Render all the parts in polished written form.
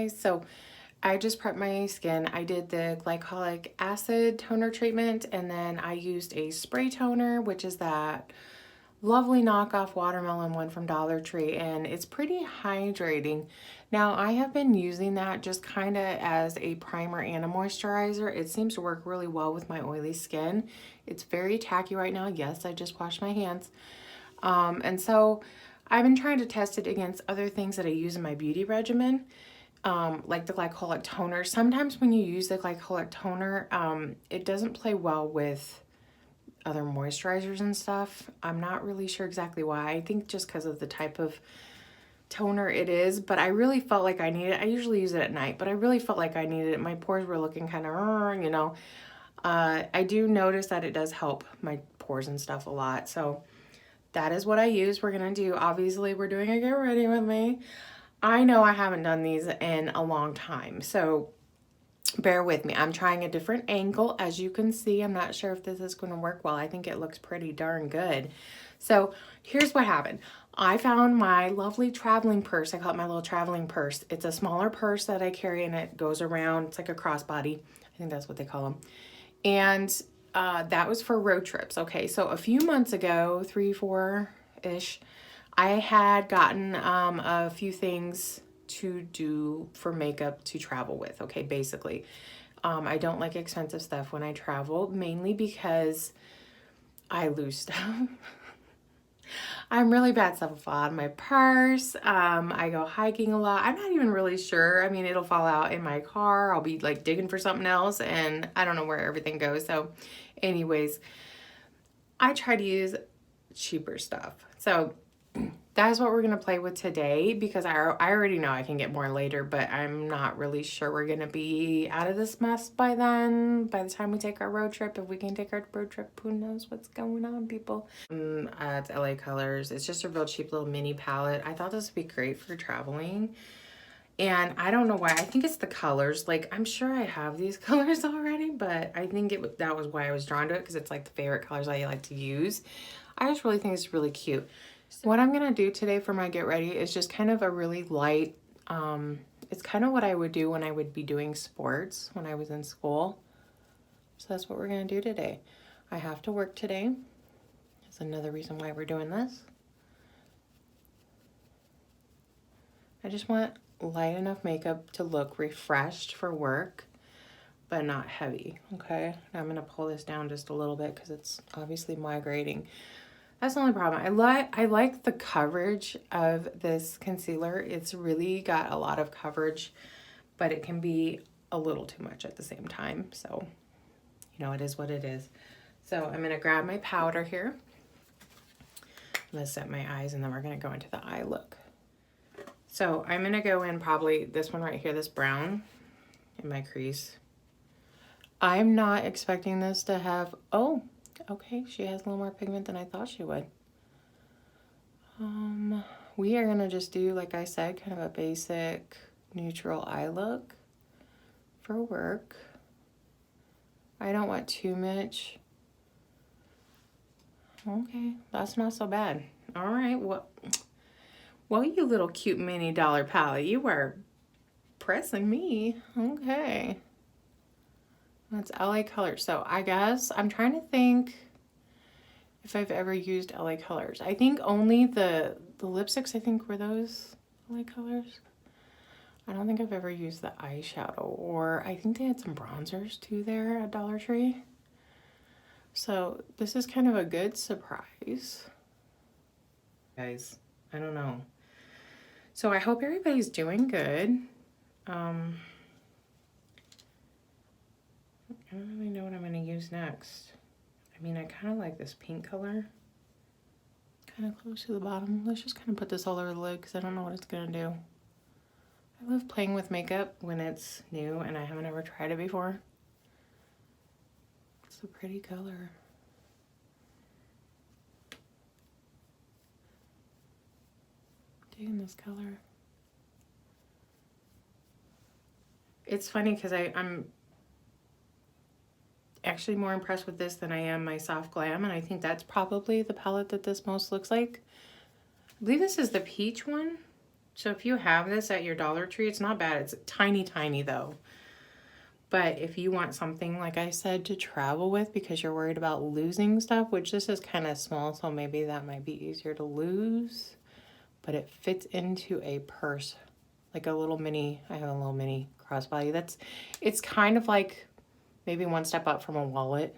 guys. So I just prepped my skin. I did the glycolic acid toner treatment, and then I used a spray toner, which is that lovely knockoff watermelon one from Dollar Tree, and it's pretty hydrating. Now I have been using that just kind of as a primer and a moisturizer. It seems to work really well with my oily skin. It's very tacky right now. Yes, I just washed my hands. And so I've been trying to test it against other things that I use in my beauty regimen, like the glycolic toner. Sometimes when you use the glycolic toner, it doesn't play well with other moisturizers and stuff. I'm not really sure exactly why. I think just because of the type of toner it is, but I really felt like I needed it. I usually use it at night, but I really felt like I needed it. My pores were looking kind of, you know. I do notice that it does help my pores and stuff a lot. So that is what I use. We're gonna do, obviously we're doing a get ready with me. I know I haven't done these in a long time, so bear with me. I'm trying a different angle. As you can see, I'm not sure if this is going to work well. I think it looks pretty darn good. So here's what happened. I found my lovely traveling purse. I call it my little traveling purse. It's a smaller purse that I carry, and it goes around. It's like a crossbody. I think that's what they call them. And that was for road trips. Okay, so a few months ago, 3, 4-ish, I had gotten a few things to do for makeup to travel with. Okay, basically. I don't like expensive stuff when I travel, mainly because I lose stuff. I'm really bad stuff will fall out of my purse. I go hiking a lot. I'm not even really sure. I mean, it'll fall out in my car. I'll be like digging for something else, and I don't know where everything goes. So anyways, I try to use cheaper stuff. So that's what we're going to play with today, because I already know I can get more later, but I'm not really sure we're going to be out of this mess by then. By the time we take our road trip, if we can take our road trip, who knows what's going on, people. It's LA Colors. It's just a real cheap little mini palette. I thought this would be great for traveling. And I don't know why. I think it's the colors. Like, I'm sure I have these colors already, but I think that was why I was drawn to it, because it's like the favorite colors I like to use. I just really think it's really cute. What I'm gonna do today for my get ready is just kind of a really light, it's kind of what I would do when I would be doing sports when I was in school. So that's what we're gonna do today. I have to work today. That's another reason why we're doing this. I just want light enough makeup to look refreshed for work, but not heavy, okay? I'm gonna pull this down just a little bit because it's obviously migrating. That's the only problem. I like the coverage of this concealer. It's really got a lot of coverage, but it can be a little too much at the same time. So, you know, it is what it is. So I'm gonna grab my powder here. I'm gonna set my eyes, and then we're gonna go into the eye look. So I'm gonna go in probably this one right here, this brown in my crease. I'm not expecting this to have, oh, okay, she has a little more pigment than I thought she would. We are gonna just do, like I said, kind of a basic neutral eye look for work. I don't want too much. Okay, that's not so bad. All right, well, you little cute mini dollar palette, you are pressing me. Okay. That's LA Colors. So I guess I'm trying to think if I've ever used LA Colors. I think only the lipsticks, I think, were those LA Colors. I don't think I've ever used the eyeshadow, or I think they had some bronzers too there at Dollar Tree. So this is kind of a good surprise. Guys, I don't know. So I hope everybody's doing good. I don't really know what I'm going to use next. I mean, I kind of like this pink color. Kind of close to the bottom. Let's just kind of put this all over the lid because I don't know what it's going to do. I love playing with makeup when it's new and I haven't ever tried it before. It's a pretty color. Digging this color. It's funny because I'm actually more impressed with this than I am my Soft Glam, and I think that's probably the palette that this most looks like. I believe this is the peach one. So if you have this at your Dollar Tree, it's not bad. It's tiny, tiny though. But if you want something, like I said, to travel with because you're worried about losing stuff, which this is kind of small, so maybe that might be easier to lose. But it fits into a purse, like a little mini, I have a little mini crossbody. It's kind of like maybe one step up from a wallet.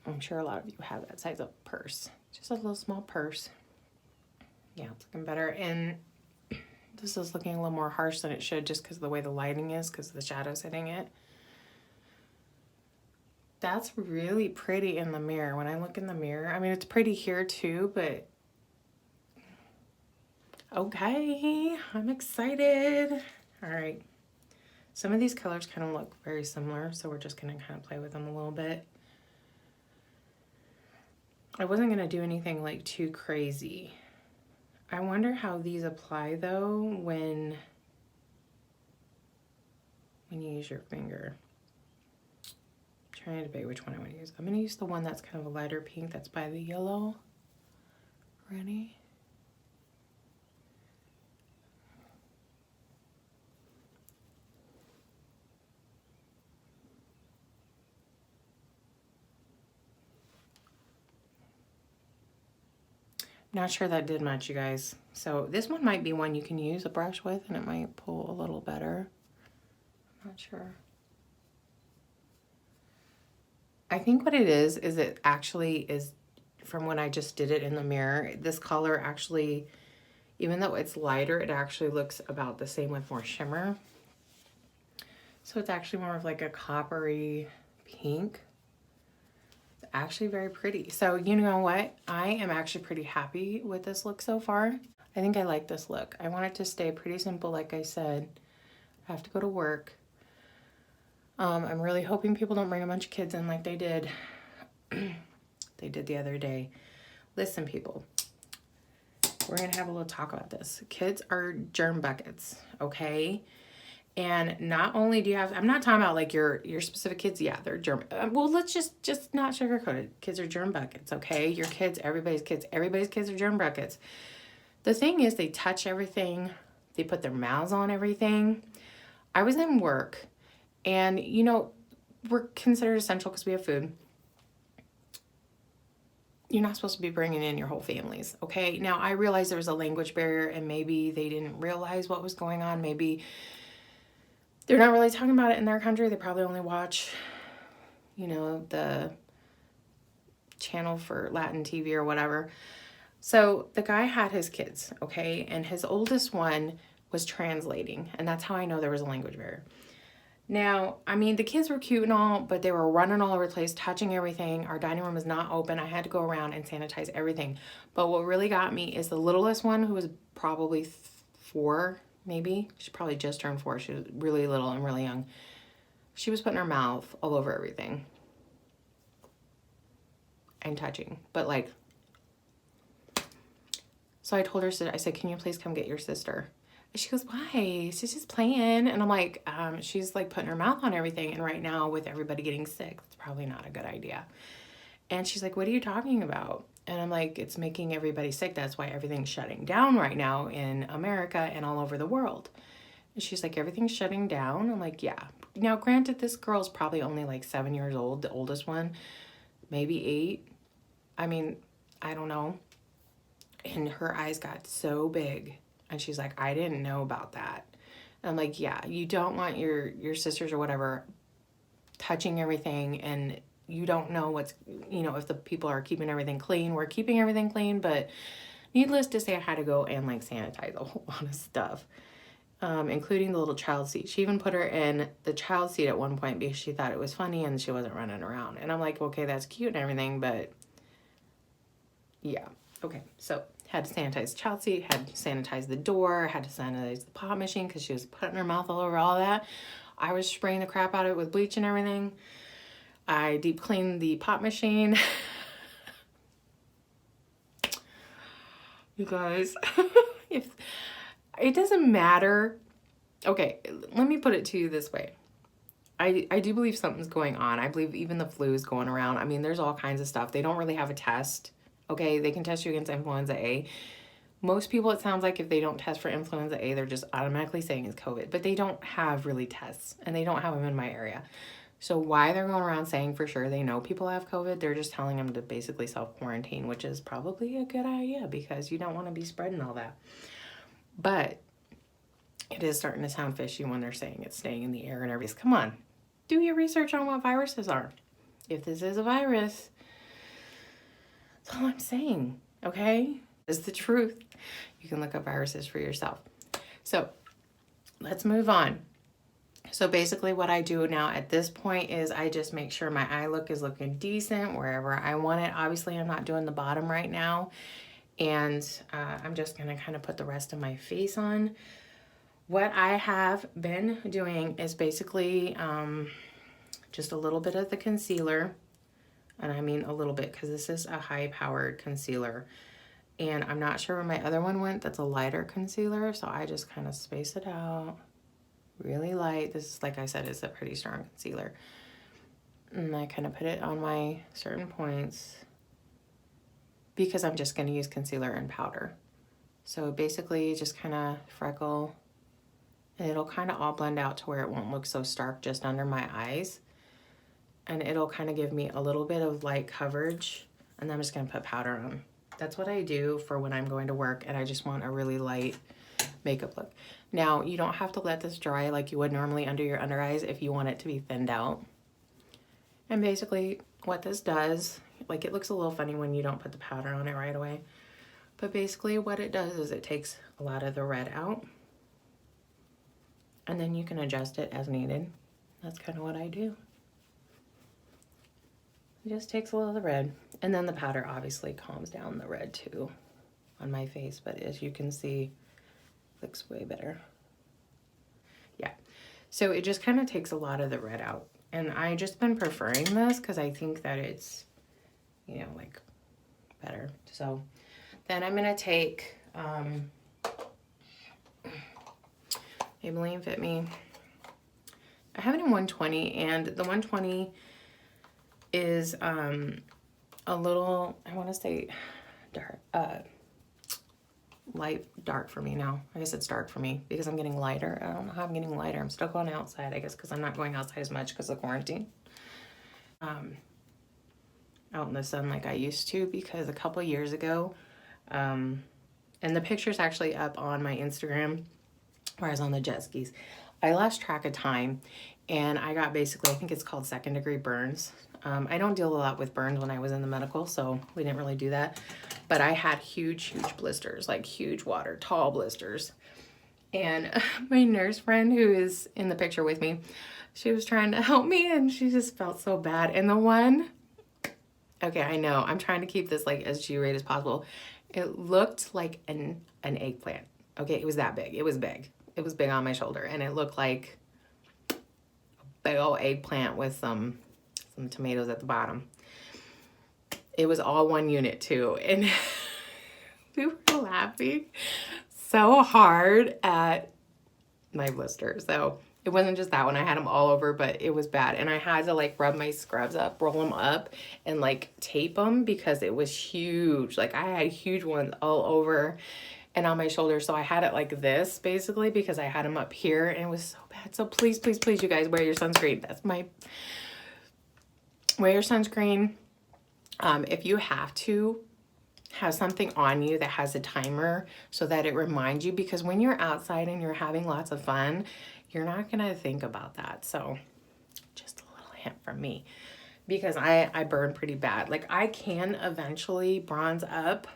I'm sure a lot of you have that size of purse. Just a little small purse. Yeah, it's looking better. And this is looking a little more harsh than it should just because of the way the lighting is, because the shadow's hitting it. That's really pretty in the mirror. When I look in the mirror, I mean, it's pretty here too, but okay, I'm excited. All right. Some of these colors kind of look very similar, so we're just gonna kind of play with them a little bit. I wasn't gonna do anything like too crazy. I wonder how these apply though when you use your finger. I'm trying to debate which one I want to use. I'm going to use the one that's kind of a lighter pink that's by the yellow. Ready? Not sure that did much, you guys. So this one might be one you can use a brush with and it might pull a little better. I'm not sure. I think what it is it actually is, from when I just did it in the mirror, this color actually, even though it's lighter, it actually looks about the same with more shimmer. So it's actually more of like a coppery pink. Actually very pretty. So you know what? I am actually pretty happy with this look so far. I think I like this look. I want it to stay pretty simple, like I said. I have to go to work. I'm really hoping people don't bring a bunch of kids in like they did. They did the other day. Listen, people. We're gonna have a little talk about this. Kids are germ buckets, okay? And not only do you have, I'm not talking about like your specific kids. Yeah, they're germ. Well, let's just not sugarcoat it. Kids are germ buckets, okay? Your kids, everybody's kids are germ buckets. The thing is, they touch everything. They put their mouths on everything. I was in work, and you know, we're considered essential because we have food. You're not supposed to be bringing in your whole families, okay? Now, I realize there was a language barrier, and maybe they didn't realize what was going on. Maybe they're not really talking about it in their country. They probably only watch, you know, the channel for Latin TV or whatever. So the guy had his kids, okay? And his oldest one was translating. And that's how I know there was a language barrier. Now, I mean, the kids were cute and all, but they were running all over the place, touching everything. Our dining room was not open. I had to go around and sanitize everything. But what really got me is the littlest one, who was probably 4, maybe. She probably just turned 4. She was really little and really young. She was putting her mouth all over everything and touching. But like, so I told her, I said, can you please come get your sister? And she goes, why? She's just playing. And I'm like, she's like putting her mouth on everything. And right now with everybody getting sick, it's probably not a good idea. And she's like, what are you talking about? And I'm like, it's making everybody sick. That's why everything's shutting down right now in America and all over the world. And she's like, everything's shutting down. I'm like, yeah. Now, granted, this girl's probably only like 7 years old, the oldest one, maybe 8. I mean, I don't know. And her eyes got so big. And she's like, I didn't know about that. And I'm like, yeah, you don't want your sisters or whatever touching everything, and you don't know what's, you know, if the people are keeping everything clean. We're keeping everything clean, but needless to say, I had to go and like sanitize a whole lot of stuff, including the little child seat. She even put her in the child seat at one point because she thought it was funny and she wasn't running around. And I'm like, okay, that's cute and everything, but yeah. Okay, so had to sanitize the child seat, had to sanitize the door, had to sanitize the pop machine because she was putting her mouth all over all that. I was spraying the crap out of it with bleach and everything. I deep cleaned the pop machine. You guys, if it doesn't matter. Okay, let me put it to you this way. I do believe something's going on. I believe even the flu is going around. I mean, there's all kinds of stuff. They don't really have a test. Okay, they can test you against influenza A, Most people, it sounds like if they don't test for influenza A, they're just automatically saying it's COVID, but they don't have really tests, and they don't have them in my area. So why they're going around saying for sure they know people have COVID, they're just telling them to basically self-quarantine, which is probably a good idea because you don't want to be spreading all that. But it is starting to sound fishy when they're saying it's staying in the air and everything. Come on, do your research on what viruses are. If this is a virus, that's all I'm saying, okay? It's the truth. You can look up viruses for yourself. So let's move on. So basically what I do now at this point is I just make sure my eye look is looking decent wherever I want it. Obviously, I'm not doing the bottom right now. And I'm just going to kind of put the rest of my face on. What I have been doing is basically just a little bit of the concealer. And I mean a little bit because this is a high-powered concealer. And I'm not sure where my other one went. That's a lighter concealer. So I just kind of space it out. Really light. This is, like I said, it's a pretty strong concealer. And I kind of put it on my certain points because I'm just going to use concealer and powder. So basically just kind of freckle. And it'll kind of all blend out to where it won't look so stark just under my eyes. And it'll kind of give me a little bit of light coverage. And then I'm just going to put powder on. That's what I do for when I'm going to work and I just want a really light makeup look. Now, you don't have to let this dry like you would normally under your under eyes if you want it to be thinned out. And basically what this does, like it looks a little funny when you don't put the powder on it right away, but basically what it does is it takes a lot of the red out and then you can adjust it as needed. That's kind of what I do. It just takes a little of the red. And then the powder obviously calms down the red too on my face. But as you can see, it looks way better. Yeah. So it just kind of takes a lot of the red out. And I just been preferring this because I think that it's, you know, like better. So then I'm going to take Maybelline Fit Me. I have it in 120 and the 120 is a little, I want to say dark, light dark for me now. I guess it's dark for me because I'm getting lighter. I don't know how I'm getting lighter. I'm still going outside, I guess, because I'm not going outside as much because of quarantine. Out in the sun like I used to, because a couple years ago, and the picture's actually up on my Instagram where I was on the jet skis. I lost track of time and I got basically, I think it's called second-degree burns. I don't deal a lot with burns when I was in the medical, so we didn't really do that. But I had huge blisters, like huge tall blisters. And my nurse friend who is in the picture with me, she was trying to help me and she just felt so bad. And the one, okay, I know, I'm trying to keep this like as G-rated as possible. It looked like an eggplant. Okay, it was that big. It was big. It was big on my shoulder and it looked like a big old eggplant with some tomatoes at the bottom. It was all one unit too. And we were laughing so hard at my blisters. So it wasn't just that one. I had them all over, but it was bad. And I had to like rub my scrubs up, roll them up and like tape them because it was huge. Like I had huge ones all over and on my shoulder. So I had it like this basically because I had them up here and it was so bad. So please, please, please, you guys wear your sunscreen. Wear your sunscreen. If you have to, have something on you that has a timer so that it reminds you, because when you're outside and you're having lots of fun, you're not gonna think about that. So just a little hint from me, because I burn pretty bad. Like I can eventually bronze up,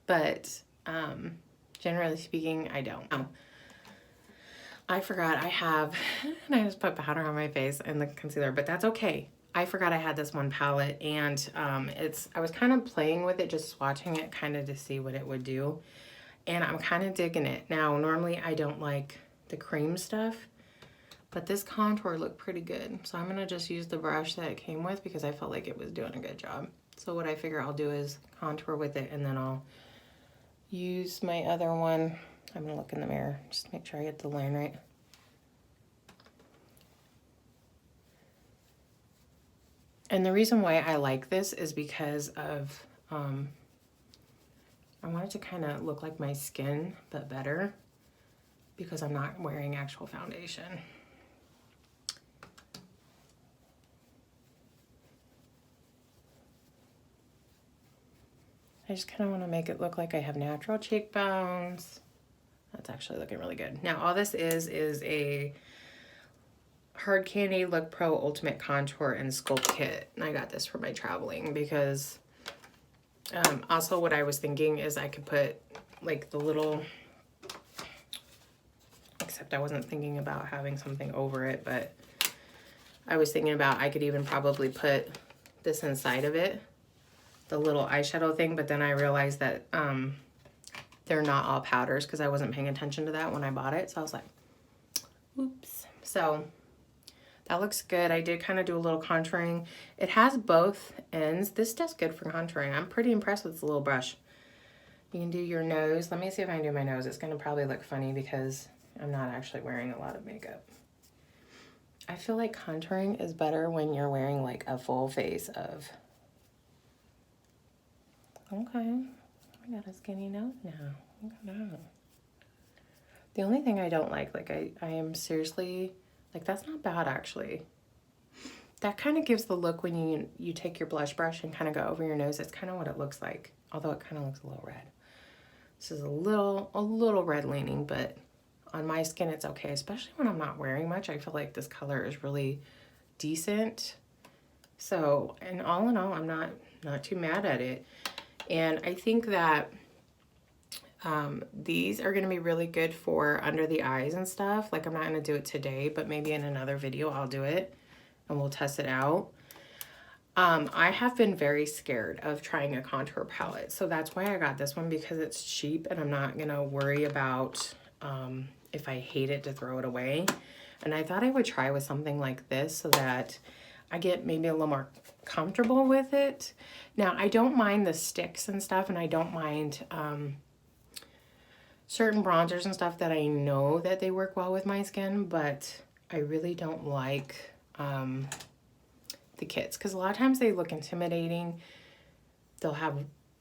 but generally speaking, I don't. I forgot I have, and I just put powder on my face and the concealer, but that's okay. I forgot I had this one palette and I was kind of playing with it, just swatching it kind of to see what it would do. And I'm kind of digging it. Now, normally I don't like the cream stuff, but this contour looked pretty good. So I'm gonna just use the brush that it came with because I felt like it was doing a good job. So what I figure I'll do is contour with it and then I'll use my other one. I'm gonna look in the mirror, just to make sure I get the line right. And the reason why I like this is because of, I want it to kind of look like my skin, but better, because I'm not wearing actual foundation. I just kind of want to make it look like I have natural cheekbones. That's actually looking really good. Now, all this is a Hard Candy Look Pro Ultimate Contour and Sculpt Kit. And I got this for my traveling because also what I was thinking is I could put like the little, except I wasn't thinking about having something over it, but I was thinking about I could even probably put this inside of it, the little eyeshadow thing, but then I realized that they're not all powders because I wasn't paying attention to that when I bought it. So I was like, oops. So that looks good. I did kind of do a little contouring. It has both ends. This does good for contouring. I'm pretty impressed with this little brush. You can do your nose. Let me see if I can do my nose. It's going to probably look funny because I'm not actually wearing a lot of makeup. I feel like contouring is better when you're wearing like a full face of... Okay. I got a skinny nose now. Look at that. The only thing I don't like I am seriously, like that's not bad actually. That kind of gives the look when you take your blush brush and kind of go over your nose. It's kind of what it looks like, although it kind of looks a little red. This is a little red leaning, but on my skin it's okay, especially when I'm not wearing much. I feel like this color is really decent. So, and all in all, I'm not too mad at it. And I think that these are going to be really good for under the eyes and stuff. Like I'm not going to do it today, but maybe in another video I'll do it and we'll test it out. I have been very scared of trying a contour palette. So that's why I got this one, because it's cheap and I'm not going to worry about if I hate it to throw it away. And I thought I would try with something like this so that I get maybe a little more comfortable with it. Now, I don't mind the sticks and stuff, and I don't mind certain bronzers and stuff that I know that they work well with my skin, but I really don't like the kits because a lot of times they look intimidating. They'll have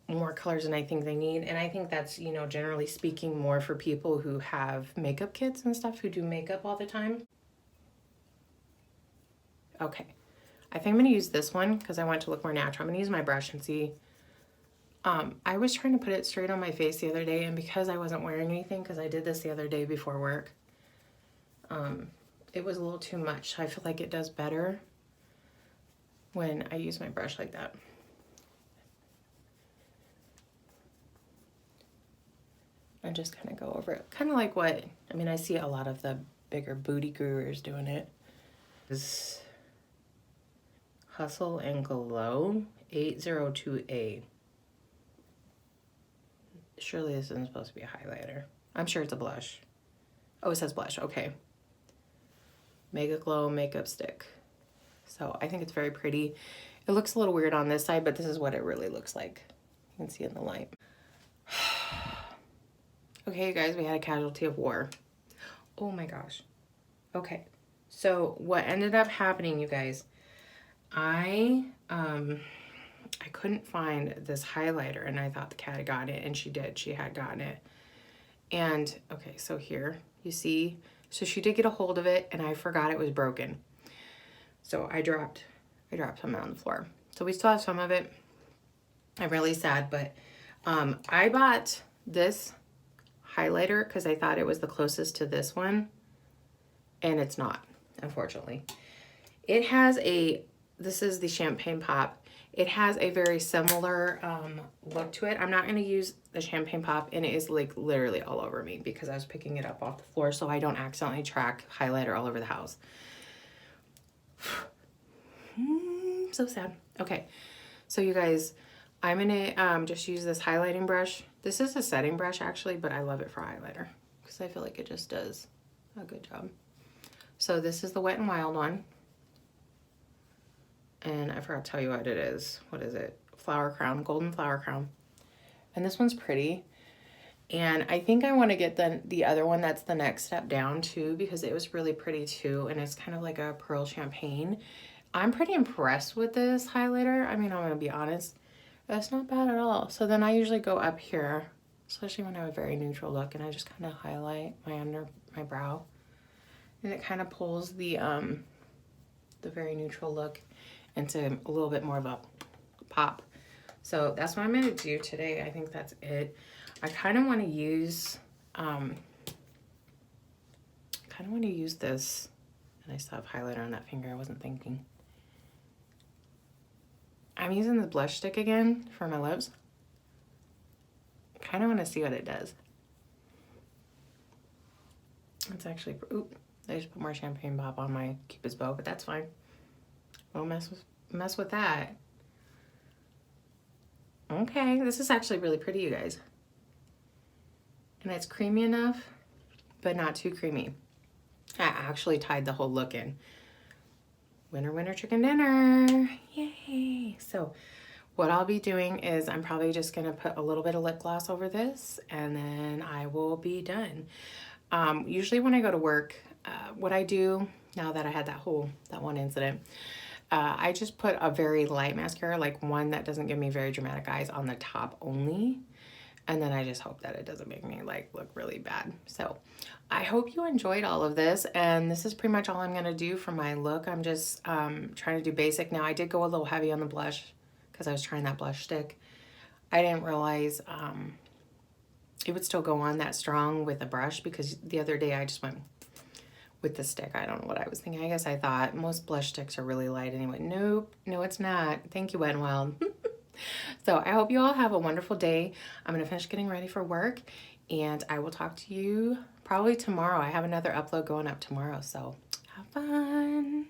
more colors than I think they need, and I think that's, you know, generally speaking, more for people who have makeup kits and stuff, who do makeup all the time. Okay, I think I'm gonna use this one because I want it to look more natural. I'm gonna use my brush and see. I was trying to put it straight on my face the other day, and because I wasn't wearing anything, because I did this the other day before work, it was a little too much. I feel like it does better when I use my brush like that. And just kind of go over it. Kind of like what, I mean, I see a lot of the bigger booty gurus doing it. This Hustle and Glow 802A. Surely this isn't supposed to be a highlighter. I'm sure it's a blush. Oh, it says blush, okay. Mega Glow Makeup Stick. So I think it's very pretty. It looks a little weird on this side, but this is what it really looks like. You can see in the light. Okay, you guys, we had a casualty of war. Oh my gosh. Okay, so what ended up happening, you guys, I couldn't find this highlighter, and I thought the cat had gotten it, and she did. She had gotten it. And okay, so here you see, so she did get a hold of it, and I forgot it was broken. So I dropped some on the floor. So we still have some of it. I'm really sad, but I bought this highlighter because I thought it was the closest to this one, and it's not, unfortunately. It has this is the Champagne Pop. It has a very similar look to it. I'm not going to use the Champagne Pop, and it is like literally all over me because I was picking it up off the floor so I don't accidentally track highlighter all over the house. So sad. Okay, so you guys, I'm gonna just use this highlighting brush. This is a setting brush actually, but I love it for highlighter because I feel like it just does a good job. So this is the Wet n Wild one. And I forgot to tell you what it is. What is it? Flower Crown, Golden Flower Crown. And this one's pretty. And I think I want to get the other one that's the next step down too, because it was really pretty too. And it's kind of like a pearl champagne. I'm pretty impressed with this highlighter. I mean, I'm going to be honest. That's not bad at all. So then I usually go up here, especially when I have a very neutral look, and I just kind of highlight my brow. And it kind of pulls the very neutral look into a little bit more of a pop. So that's what I'm going to do today. I think that's it. I kind of want to use this, and I still have highlighter on that finger. I wasn't thinking. I'm using the blush stick again for my lips. I kind of want to see what it does. It's actually, oop, I just put more champagne pop on my Cupid's bow, but that's fine. Won't mess with that. Okay, this is actually really pretty, you guys. And it's creamy enough, but not too creamy. I actually tied the whole look in. Winner, winner, chicken dinner. Yay. So what I'll be doing is I'm probably just going to put a little bit of lip gloss over this, and then I will be done. Usually when I go to work, what I do now that I had that one incident, I just put a very light mascara, like one that doesn't give me very dramatic eyes, on the top only. And then I just hope that it doesn't make me like look really bad. So I hope you enjoyed all of this. And this is pretty much all I'm going to do for my look. I'm just trying to do basic. Now I did go a little heavy on the blush because I was trying that blush stick. I didn't realize it would still go on that strong with a brush, because the other day I just went with the stick. I don't know what I was thinking. I guess I thought most blush sticks are really light anyway. Nope, no it's not. Thank you, Wet n Wild. So I hope you all have a wonderful day. I'm going to finish getting ready for work, and I will talk to you probably tomorrow. I have another upload going up tomorrow, so have fun.